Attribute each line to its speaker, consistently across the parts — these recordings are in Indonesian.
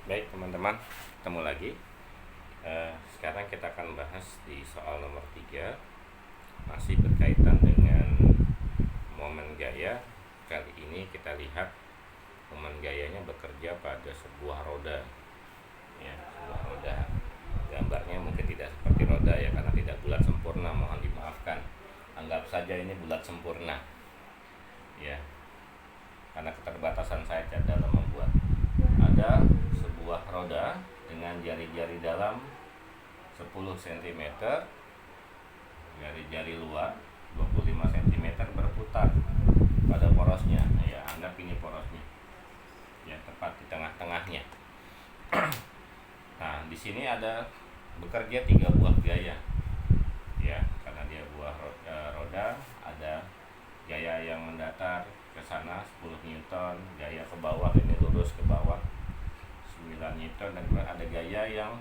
Speaker 1: Baik teman-teman, ketemu lagi. Sekarang kita akan bahas di soal nomor 3, masih berkaitan dengan momen gaya. Kali ini kita lihat momen gayanya bekerja pada sebuah roda. Ya, sebuah roda. Gambarnya mungkin tidak seperti roda ya, karena tidak bulat sempurna, mohon dimaafkan. Anggap saja ini bulat sempurna. Ya, karena keterbatasan saya dalam membuat. Ada sebuah roda dengan jari-jari dalam 10 cm, jari-jari luar 25 cm berputar pada porosnya. Ya, anggap ini porosnya. Ya, tepat di tengah-tengahnya. Nah, di sini ada bekerja 3 buah gaya. Ya, karena dia buah roda, ada gaya yang mendatar ke sana 10 Newton, gaya ke bawah ini lurus ke bawah 9 Newton, dan kemudian ada gaya yang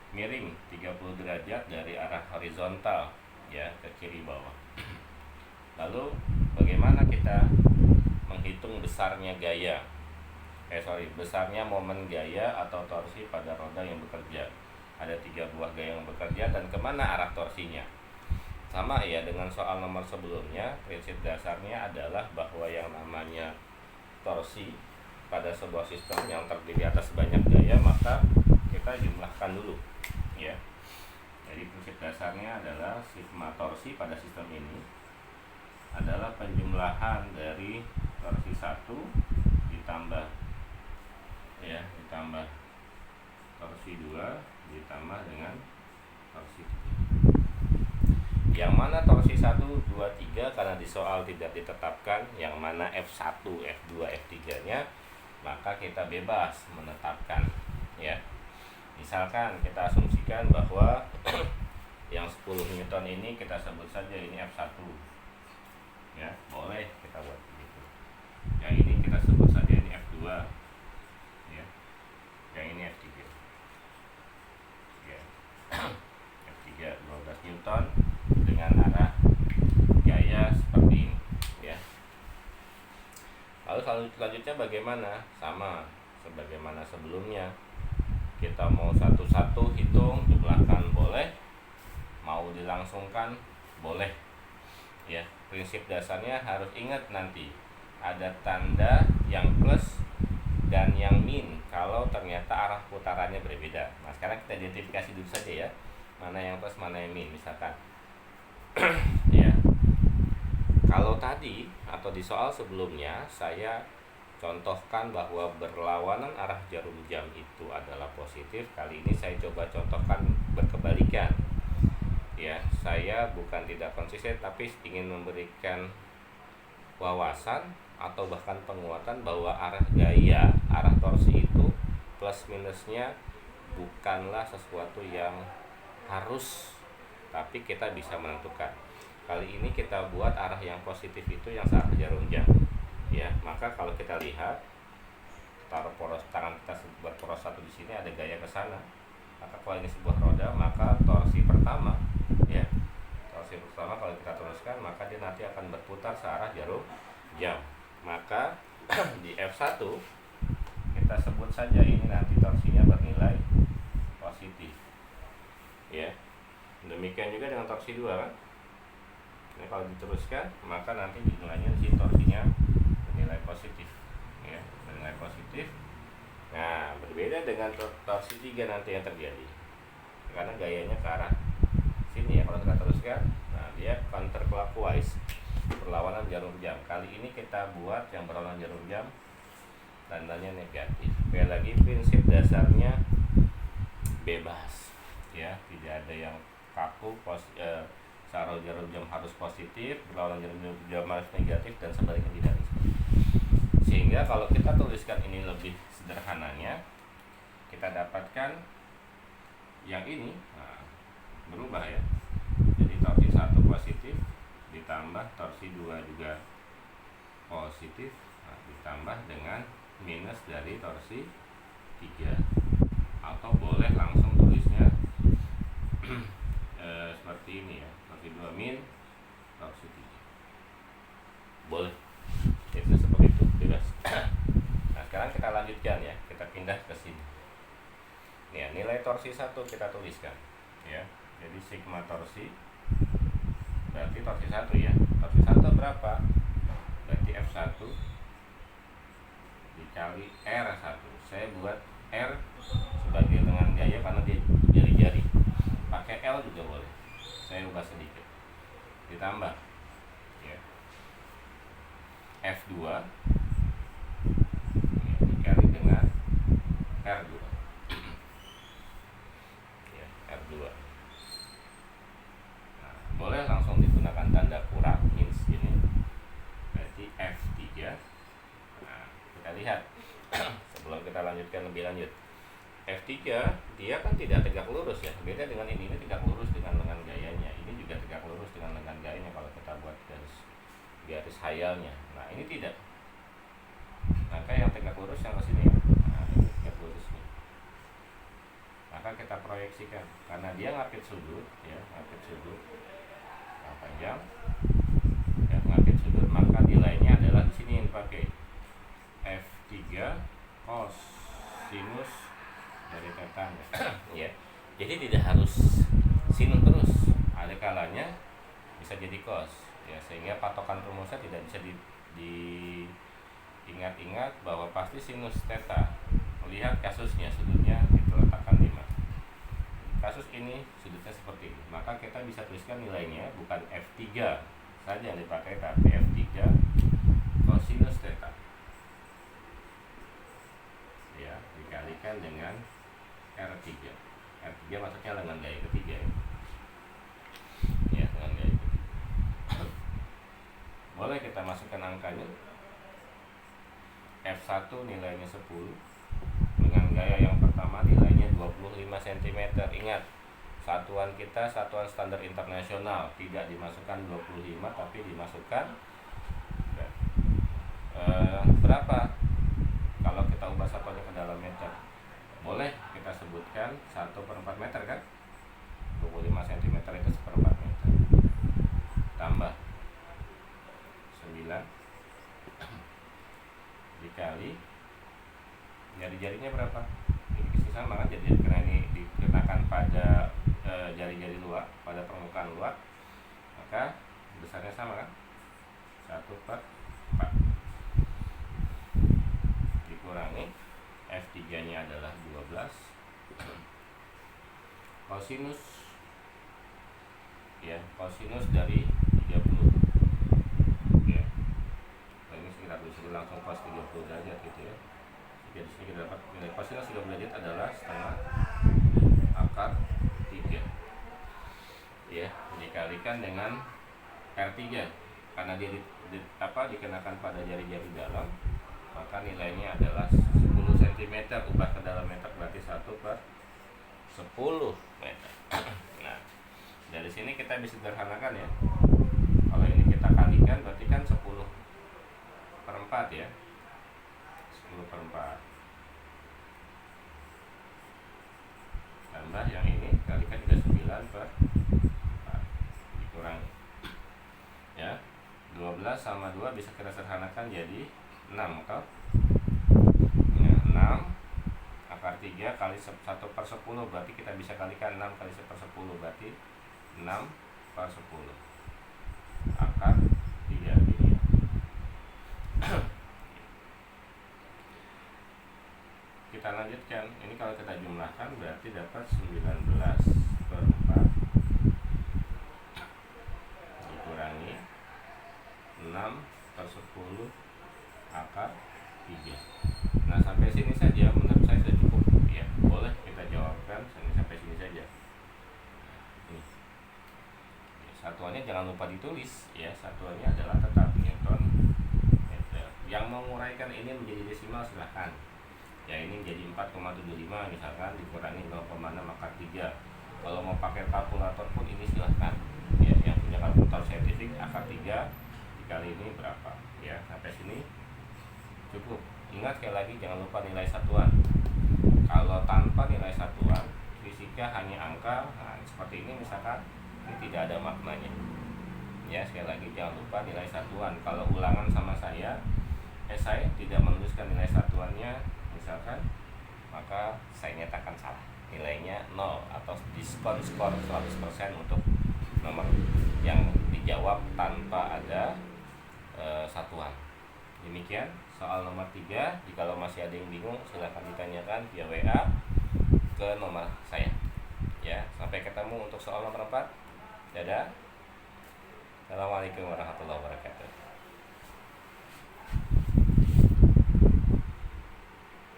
Speaker 1: miring 30 derajat dari arah horizontal ya ke kiri bawah. Lalu bagaimana kita menghitung besarnya gaya? Besarnya momen gaya atau torsi pada roda yang bekerja. Ada 3 buah gaya yang bekerja, dan kemana arah torsinya? Sama ya dengan soal nomor sebelumnya, prinsip dasarnya adalah bahwa yang namanya torsi pada sebuah sistem yang terdiri atas banyak gaya, maka kita jumlahkan dulu ya. Jadi prinsip dasarnya adalah sigma torsi pada sistem ini adalah penjumlahan dari torsi 1 ditambah torsi 2 ditambah dengan torsi 3. Yang mana torsi 1, 2, 3 karena di soal tidak ditetapkan yang mana F1, F2, F3-nya, maka kita bebas menetapkan ya. Misalkan kita asumsikan bahwa yang 10 Newton ini kita sebut saja ini F1. Ya, boleh kita buat begitu. Yang ini kita sebut saja ini F2. Ya. Yang ini F3. Ya. F3 12 Newton dengan arah gaya seperti ini ya. Lalu selanjutnya bagaimana? Sama sebagaimana sebelumnya. Kita mau satu-satu hitung, jumlahkan boleh, mau dilangsungkan boleh ya. Prinsip dasarnya harus ingat nanti ada tanda yang plus dan yang min kalau ternyata arah putarannya berbeda. Nah, sekarang kita identifikasi dulu saja ya, mana yang plus mana yang min. Misalkan ya, kalau tadi atau di soal sebelumnya saya contohkan bahwa berlawanan arah jarum jam itu adalah positif. Kali ini saya coba contohkan berkebalikan. Ya, saya bukan tidak konsisten tapi ingin memberikan wawasan atau bahkan penguatan bahwa arah gaya, arah torsi itu plus minusnya bukanlah sesuatu yang harus, tapi kita bisa menentukan. Kali ini kita buat arah yang positif itu yang searah jarum jam. Ya, maka kalau kita lihat taruh tangan kita berporos 1 di sini, ada gaya ke sana. Maka kalau ini sebuah roda, maka torsi pertama ya. Torsi pertama kalau kita teruskan, maka dia nanti akan berputar searah jarum jam. Maka di F1 kita sebut saja ini nanti torsinya bernilai positif. Ya. Demikian juga dengan torsi 2 kan. Nah, kalau diteruskan, maka nanti nilainya di sini torsinya nilai positif ya, nilai positif. Nah, berbeda dengan torsi 3 nanti yang terjadi karena gayanya ke arah sini ya. Kalau kita teruskan, nah dia counterclockwise, berlawanan jarum jam. Kali ini kita buat yang berlawanan jarum jam tandanya negatif. Sekali lagi prinsip dasarnya bebas ya, tidak ada yang kaku. Searah jarum jam harus positif, berlawanan jarum jam harus negatif, dan sebaliknya tidak harus. Sehingga kalau kita tuliskan ini lebih sederhananya, kita dapatkan yang ini berubah ya. Jadi torsi 1 positif ditambah torsi 2 juga positif, ditambah dengan minus dari torsi 3. Atau boleh langsung tulisnya seperti ini ya, torsi 2 min torsi 3. Boleh itu seperti itu, bebas. Nah, sekarang kita lanjutkan ya, kita pindah ke sini. Ya, nilai torsi 1 kita tuliskan ya. Jadi sigma torsi berarti torsi 1 ya. Torsi 1 berapa? Berarti F1 dikali R1. Saya buat R sebagai lengan gaya karena dia jari-jari. Pakai L juga boleh. Saya ubah sedikit. Ditambah ya. F2 ya, dikali dengan R2 ya, R2. Nah, boleh langsung digunakan tanda kurang minus ini. Berarti F3. Nah, kita lihat sebelum kita lanjutkan lebih lanjut. F3 dia kan tidak tegak lurus ya. Beda dengan ini tegak lurus dengan lengan gayanya. Ini juga tegak lurus dengan lengan gayanya kalau kita buat garis hayalnya. Nah, ini tidak. Maka yang tegak lurus yang ke sini. Nah, ini tegak lurus nih. Maka kita proyeksikan karena dia ngapit sudut ya, ngapit sudut. Nah, panjang ya, ngapit sudut, maka nilainya adalah di sini yang dipakai F3 cos sinus dari tetanya ya. Jadi tidak harus sin terus, ada kalanya bisa jadi cos ya, sehingga patokan rumusnya tidak bisa diingat-ingat bahwa pasti sinus theta. Lihat kasusnya, sudutnya kita letakkan di mana. Kasus ini sudutnya seperti ini, maka kita bisa tuliskan nilainya bukan F3 saja yang dipakai, tapi F3 cosinus theta ya, dikalikan dengan R3. R3 maksudnya lengan gaya ketiga ya, lengan gaya ketiga. Boleh kita masukkan angkanya. F1 nilainya 10, lengan gaya yang pertama nilainya 25 cm. Ingat, satuan kita satuan standar internasional, tidak dimasukkan 25 tapi dimasukkan berapa? Kalau kita ubah satuannya ke dalam meter, boleh kita sebutkan 1/4 meter kan? 25 cm itu 1/4 meter. Tambah 9 dikali jari-jarinya berapa? Ini sama kan, jadi karena ini dikenakan pada jari-jari luar, pada permukaan luar, maka besarnya sama kan? 1/4 dikurangi F3 nya adalah 12 kosinus ya, kosinus dari 30 ya. Nah, ini kita tulis langsung cos 30 derajat gitu ya. Jadi sini kita dapat nilai kosinus 30 derajat adalah setengah akar 3 ya, dikalikan dengan R3 karena dia dikenakan pada jari-jari dalam, maka nilainya adalah 10 cm. Ubah ke dalam meter berarti 1/10 meter. Nah, dari sini kita bisa sederhanakan ya. Kalau ini kita kalikan berarti kan 10/4 ya, 10/4 tambah yang ini kalikan juga 9/4 dikurangi ya, 12 sama 2 bisa kita sederhanakan jadi 6 kan? Ya, 6 akar 3 kali 1/10 berarti kita bisa kalikan 6 kali 1/10 berarti 6/10 akar 3 ini. Kita lanjutkan, ini kalau kita jumlahkan berarti dapat 19/4 dikurangi 6/10 akar 3. Nah, sampai sini saja menurut saya sudah cukup ya. Boleh kita jawabkan sampai sini saja. Nih. Satuannya jangan lupa ditulis ya. Satuannya adalah tetap Newton meter. Yang menguraikan ini menjadi desimal silahkan. Ya, ini menjadi 4,75 misalkan dikurangi 0,6 akar 3. Kalau mau pakai kalkulator pun ini silahkan. Ya, yang punya kalkulator saintifik akar 3 dikali ini berapa? Ya, sampai sini cukup. Ingat sekali lagi jangan lupa nilai satuan. Kalau tanpa nilai satuan, fisika hanya angka. Nah, seperti ini misalkan, ini tidak ada maknanya. Ya, sekali lagi jangan lupa nilai satuan. Kalau ulangan sama saya tidak menuliskan nilai satuannya misalkan, maka saya nyatakan salah nilainya 0 atau diskon skor 100% untuk nomor yang dijawab tanpa ada satuan. Demikian soal nomor 3. Jikalau masih ada yang bingung, silahkan ditanyakan via WA ke nomor saya. Ya, sampai ketemu untuk soal nomor 4. Dadah. Assalamualaikum warahmatullahi wabarakatuh.